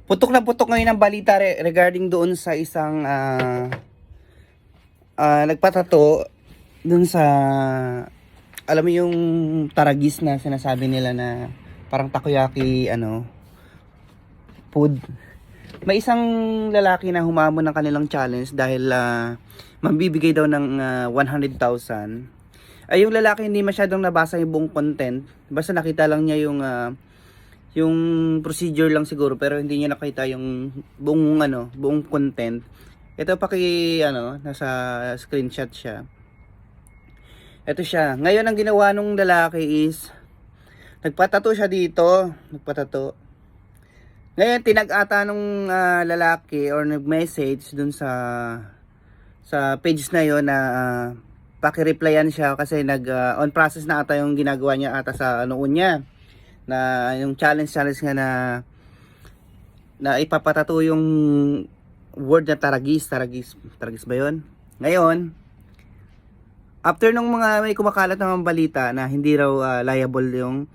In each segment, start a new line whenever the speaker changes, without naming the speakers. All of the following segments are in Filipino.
Putok na putok ngayon ang balita regarding doon sa isang nagpatato doon sa, alam mo yung taragis na sinasabi nila na parang takoyaki food. May isang lalaki na humamon ng kanilang challenge dahil mabibigay daw ng 100,000. Ay, yung lalaki hindi masyadong nabasa yung buong content. Basta nakita lang niya yung procedure lang siguro, pero hindi niya nakita yung buong content. Ito nasa screenshot siya. Ito siya. Ngayon ang ginawa nung lalaki is nagpatato siya dito, Ngayon tinag-ata nung lalaki or nag-message dun sa page na yon na paki-replyan siya kasi on process na ata yung ginagawa niya ata sa noon niya, na yung challenge nga na ipapatato yung word na taragis ba yun? Ngayon, after nung may kumakalat ng balita na hindi raw liable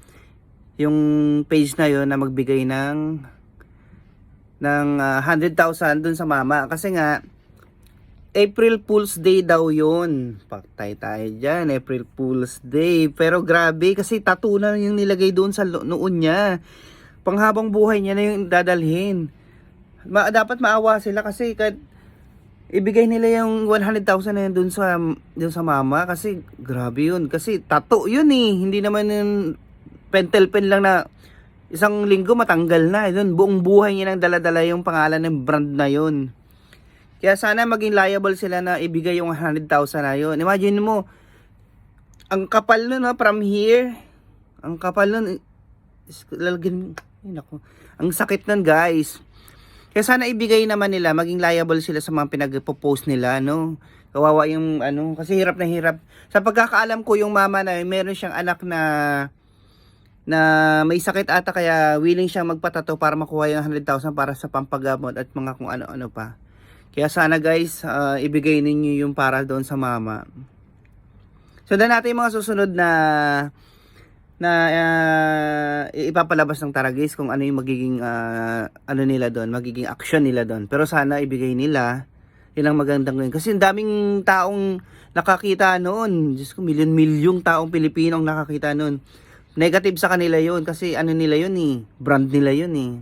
yung page na yon na magbigay ng 100,000 dun sa mama, kasi nga April Fool's Day daw yun. Patay tayo dyan, April Fool's Day. Pero grabe, kasi tattoo na yung nilagay doon sa noon niya. Panghabang buhay niya na yung dadalhin. Dapat maawa sila kasi kahit ibigay nila yung 100,000 na yun doon sa mama. Kasi grabe yun. Kasi tattoo yun eh. Hindi naman yung pentel pen lang na isang linggo matanggal na. Yun, buong buhay niya nang dala-dala yung pangalan ng brand na yun. Kaya sana maging liable sila na ibigay yung 100,000 na yun. Imagine mo, ang kapal nun from here. Ang kapal nun. Ang sakit nun, guys. Kaya sana ibigay naman nila, maging liable sila sa mga pinag-post nila, no? Kawawa yung kasi hirap na hirap. Sa pagkakaalam ko, yung mama na meron siyang anak na may sakit ata, kaya willing siyang magpatato para makuha yung 100,000 para sa pampagamot at mga kung ano-ano pa. Kaya sana guys, ibigay ninyo yung para doon sa mama. Sundan natin yung mga susunod na ipapalabas ng Taragis kung ano yung magiging nila doon, magiging action nila doon. Pero sana ibigay nila. Yun ang magandang ngayon. Kasi ang daming taong nakakita noon. Diyos ko, milyon-milyong taong Pilipinong nakakita noon. Negative sa kanila yun kasi nila yun eh. Brand nila yun eh.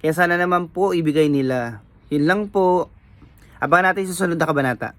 Kaya sana naman po ibigay nila. Yun lang po. Abangan natin sa susunod na kabanata.